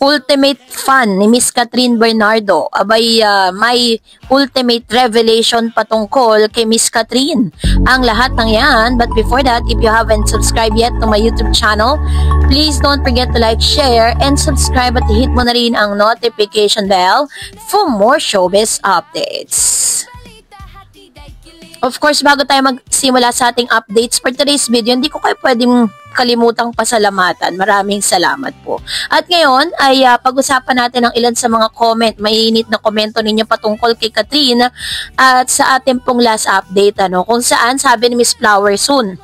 ultimate fan ni Miss Catherine Bernardo. Abay, may ultimate revelation patungkol kay Miss Catherine. Ang lahat ng yan. But before that, if you haven't subscribed yet to my YouTube channel, please don't forget to like, share, and subscribe at hit mo na rin ang notification bell for more showbiz updates. Of course, bago tayo magsimula sa ating updates for today's video, hindi ko kayo pwedeng kalimutang pasalamatan. Maraming salamat po. At ngayon ay pag-usapan natin ang ilan sa mga comment, mainit na komento ninyo patungkol kay Catherine at sa ating pong last update, kung saan sabi ni Miss Flower Soon,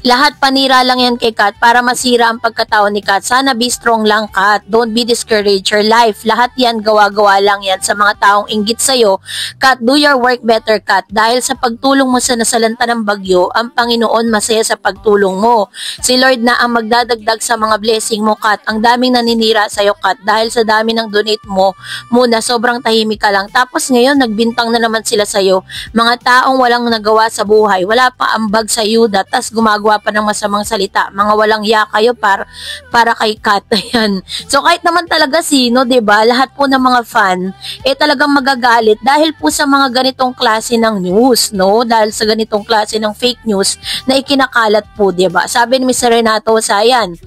lahat panira lang yan kay Kat para masira ang pagkatao ni Kat. Sana be strong lang, Kat. Don't be discouraged your life. Lahat yan gawa-gawa lang yan sa mga taong inggit sa'yo. Kat, do your work better, Kat. Dahil sa pagtulong mo sa nasalanta ng bagyo, ang Panginoon masaya sa pagtulong mo. Si Lord na ang magdadagdag sa mga blessing mo, Kat. Ang daming naninira sa'yo, Kat. Dahil sa dami ng donate mo, muna sobrang tahimik ka lang. Tapos ngayon, nagbintang na naman sila sa'yo. Mga taong walang nagawa sa buhay. Wala pa ambag sa yuda. Tas gumagawa pa ng masamang salita. Mga walang ya kayo para kay Kat. Ayan. So kahit naman talaga sino, 'di ba? Lahat po ng mga fan talagang magagalit dahil po sa mga ganitong klase ng news, no? Dahil sa ganitong klase ng fake news na ikinakalat po, 'di ba? Sabi ni Mr. Renato Sayan,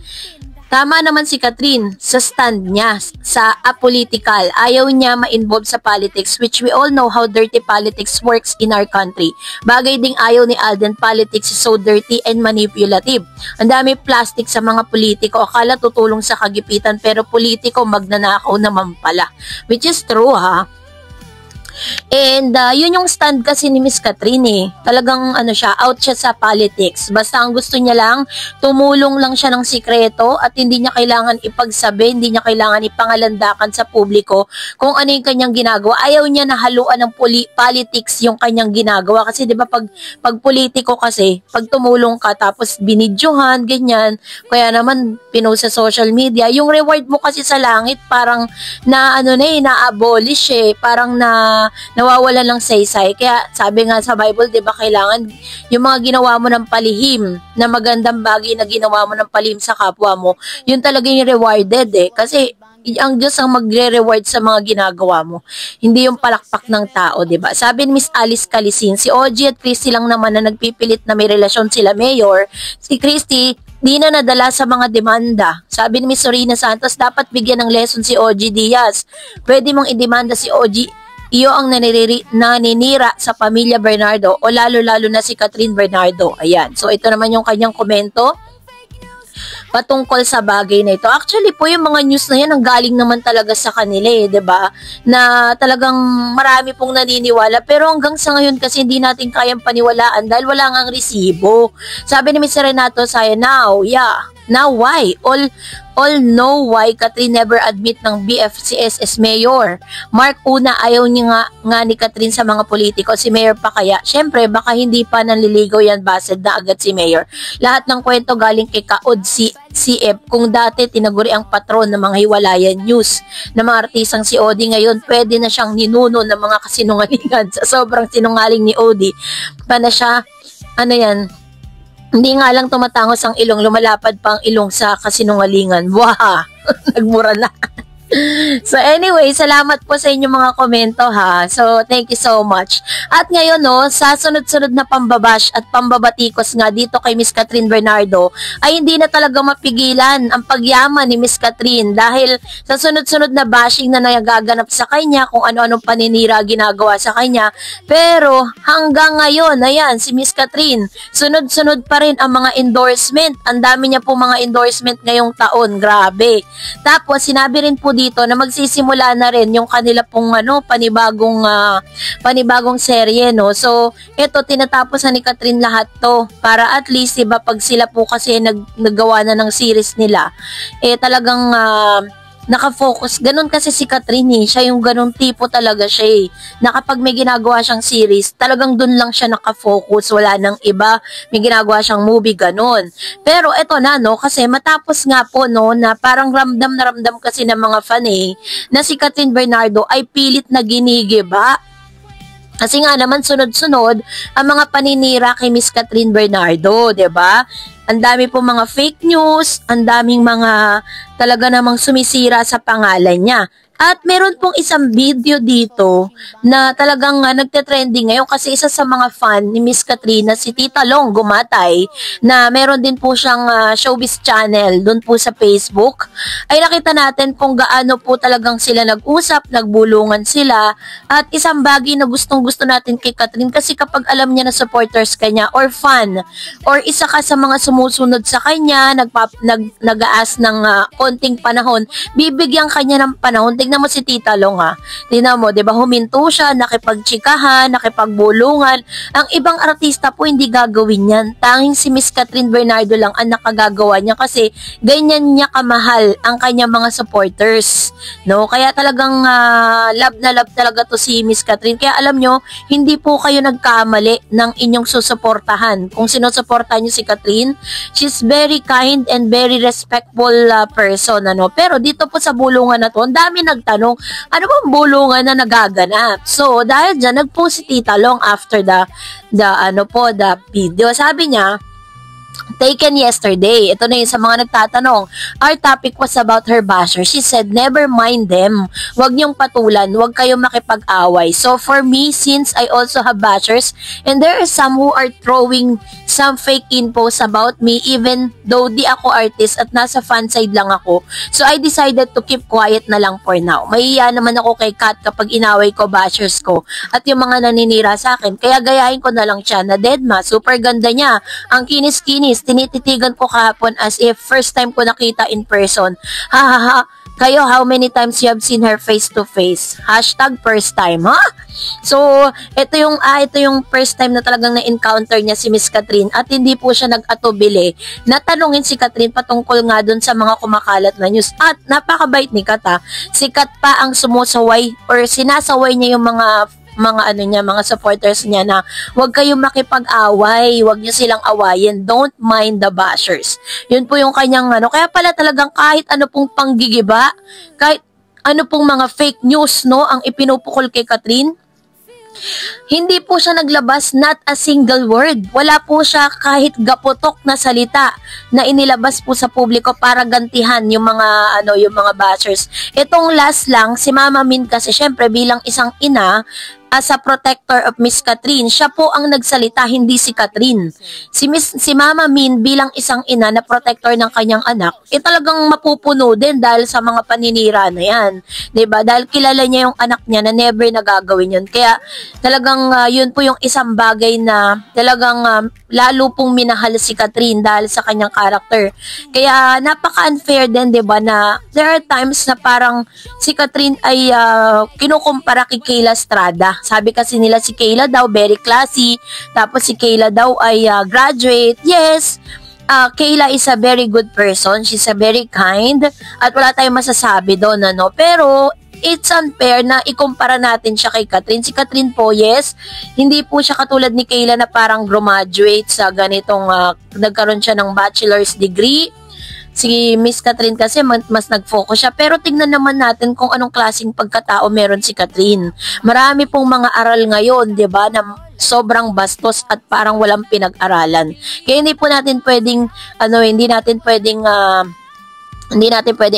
tama naman si Catherine sa stand niya sa apolitical. Ayaw niya ma-involve sa politics, which we all know how dirty politics works in our country. Bagay ding ayaw ni Alden, politics is so dirty and manipulative. Ang dami plastic sa mga politiko. Akala tutulong sa kagipitan pero politiko magnanakaw naman pala. Which is true, ha? And yun yung stand kasi ni Miss Catherine Talagang siya, out siya sa politics. Basta ang gusto niya lang, tumulong lang siya ng sikreto at hindi niya kailangan ipagsabi, hindi niya kailangan ipangalandakan sa publiko kung ano yung kanyang ginagawa. Ayaw niya na haluan ng politics yung kanyang ginagawa. Kasi 'di ba pag politiko kasi, pag tumulong ka tapos binidyohan, ganyan, kaya naman pinost sa social media, yung reward mo kasi sa langit parang na-abolish parang nawawala ng saysay. Kaya sabi nga sa Bible, 'di ba, kailangan yung mga ginawa mo ng palihim, na magandang bagay na ginawa mo ng palihim sa kapwa mo, yun talaga yung rewarded kasi ang Diyos ang magre-reward sa mga ginagawa mo. Hindi yung palakpak ng tao, 'di ba? Sabi ni Miss Alice Calisin, si OG at Christy lang naman na nagpipilit na may relasyon sila, Mayor. Si Christy di na nadala sa mga demanda. Sabi ni Miss Sorina Santos, dapat bigyan ng lesson si OG Diaz. Pwede mong idemanda si OG. Iyo ang naninira sa pamilya Bernardo o lalo-lalo na si Catherine Bernardo. Ayan. So, ito naman yung kanyang komento patungkol sa bagay na ito. Actually po, yung mga news na yan, ang galing naman talaga sa kanila 'di ba? Na talagang marami pong naniniwala. Pero hanggang sa ngayon kasi hindi natin kayang paniwalaan dahil wala ngang resibo. Sabi ni Mr. Renato Saya, now why? All know why Catherine never admit ng BFCS as mayor. Mark, una, ayaw niya nga ni Catherine sa mga politiko. Si mayor pa kaya? Siyempre, baka hindi pa nanliligaw yan, based na agad si mayor. Lahat ng kwento galing kay Kaod CF. Kung dati tinaguri ang patron ng mga hiwalayan news na mga artisang si Odi, ngayon pwede na siyang ninuno ng mga kasinungalingan. Sa sobrang sinungaling ni Odi, pa na siya, hindi nga lang tumatangos ang ilong, lumalapad pa ang ilong sa kasinungalingan. Wah! Nagmura na. So anyway, salamat po sa inyong mga komento, ha. So thank you so much. At ngayon sa sunod-sunod na pambabash at pambabatikos nga dito kay Miss Catherine Bernardo, ay hindi na talaga mapigilan ang pagyaman ni Miss Catherine dahil sa sunod-sunod na bashing na nagaganap sa kanya, kung ano-anong paninira ginagawa sa kanya. Pero hanggang ngayon, ayan, si Miss Catherine, sunod-sunod pa rin ang mga endorsement. Ang dami niya po mga endorsement ngayong taon, grabe. Tapos sinabi rin po dito na magsisimula na rin yung kanila pong panibagong serye, no. So ito, tinatapos na ni Catherine lahat to para at least, diba, pag sila po kasi naggawa na ng series nila, talagang nakafocus. Ganun kasi si Catherine, siya yung ganun tipo talaga siya na kapag may ginagawa siyang series, talagang dun lang siya nakafocus, wala nang iba. May ginagawa siyang movie, ganun. Pero eto na, kasi matapos nga po, na parang ramdam na ramdam kasi ng mga fan na si Catherine Bernardo ay pilit na ginigiba. Kasi nga naman sunod-sunod ang mga paninira kay Miss Catherine Bernardo, 'di ba? Ang dami po mga fake news, ang daming mga talaga namang sumisira sa pangalan niya. At meron pong isang video dito na talagang nagte-trending ngayon kasi isa sa mga fan ni Miss Katrina, si Tita Long Gumatay, na meron din po siyang showbiz channel doon po sa Facebook. Ay nakita natin kung gaano po talagang sila nag-usap, nagbulungan sila. At isang bagay na gustong-gusto natin kay Katrin kasi kapag alam niya na supporters kanya or fan or isa ka sa mga sumusunod sa kanya, nag-aas ng konting panahon, bibigyan kanya ng panahon. Tingnan mo si Tita Long ha. Tingnan mo, 'di ba, huminto siya, nakipagtsikahan, nakipagbulungan. Ang ibang artista po hindi gagawin 'yan. Tanging si Miss Katrin Bernardo lang ang nakagagawa niya kasi ganyan niya kamahal ang kanyang mga supporters. No? Kaya talagang love na love talaga to si Miss Katrin. Kaya alam nyo, hindi po kayo nagkamali ng inyong susuportahan. Kung sinusuportahan niyo si Katrin, she's very kind and very respectful person. Ano? Pero dito po sa bulungan na to, ang dami nagtanong, ano bang bulungan na nagaganap? So, dahil dyan, nag-post si Tita Long after the video. Sabi niya, taken yesterday. Ito na yun sa mga nagtatanong. Our topic was about her basher. She said, never mind them. Huwag niyong patulan. Huwag kayong makipag-away. So for me, since I also have bashers, and there are some who are throwing some fake infos about me, even though di ako artist at nasa fan side lang ako. So I decided to keep quiet na lang for now. Mahiya naman ako kay Kat kapag inaway ko bashers ko at yung mga naninira sa akin. Kaya gayahin ko na lang siya na Deadma. Super ganda niya. Ang kinis-kinis. Tinititigan ko kahapon as if first time ko nakita in person. Ha ha ha. Kayo, how many times you have seen her face to face? Hashtag first time, ha? So, ito yung first time na talagang na-encounter niya si Miss Katrin at hindi po siya nag-atubili na tanungin si Katrin patungkol nga dun sa mga kumakalat na news. At napakabait ni Kat ha. Si Kat pa ang sumusaway or sinasaway niya yung mga supporters niya na huwag kayong makipag-away, huwag niyo silang awayin, don't mind the bashers. Yun po yung kanyang kaya pala talagang kahit ano pong panggigiba, kahit ano pong mga fake news ang ipinupukol kay Katrin, hindi po siya naglabas not a single word. Wala po siya kahit gaputok na salita na inilabas po sa publiko para gantihan yung mga bashers. Itong last lang, si Mama Min kasi syempre bilang isang ina, as a protector of Miss Katrin, siya po ang nagsalita, hindi si Katrin. Si Mama Min bilang isang ina na protector ng kanyang anak, talagang mapupuno din dahil sa mga paninira na yan. 'Di ba? Dahil kilala niya yung anak niya na never nagagawin yun. Kaya talagang yun po yung isang bagay na talagang lalo pong minahal si Katrin dahil sa kanyang character. Kaya napaka-unfair din, 'di ba, na there are times na parang si Katrin ay kinukumpara kay Kayla Estrada. Sabi kasi nila si Kayla daw very classy, tapos si Kayla daw ay graduate. Yes, Kayla is a very good person. She's a very kind at wala tayong masasabi doon, pero it's unfair na ikumpara natin siya kay Katrin. Si Katrin po, yes, hindi po siya katulad ni Kayla na parang graduate sa ganitong nagkaroon siya ng bachelor's degree. Si Miss Katrin kasi mas nag-focus siya. Pero tingnan naman natin kung anong klaseng pagkatao meron si Katrin. Marami pong mga aral ngayon, 'di ba, na sobrang bastos at parang walang pinag-aralan. Kaya hindi natin pwedeng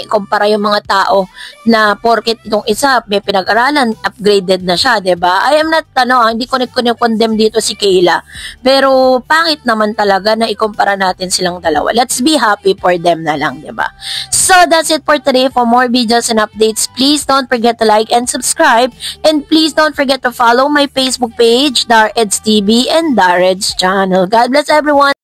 ikumpara yung mga tao na porket itong isa may pinag-aralan, upgraded na siya, 'di ba? I am not hindi ko condemn dito si Kayla. Pero pangit naman talaga na ikumpara natin silang dalawa. Let's be happy for them na lang, 'di ba? So that's it for today. For more videos and updates, please don't forget to like and subscribe, and please don't forget to follow my Facebook page, Dar Eds TV and Dar Eds channel. God bless everyone.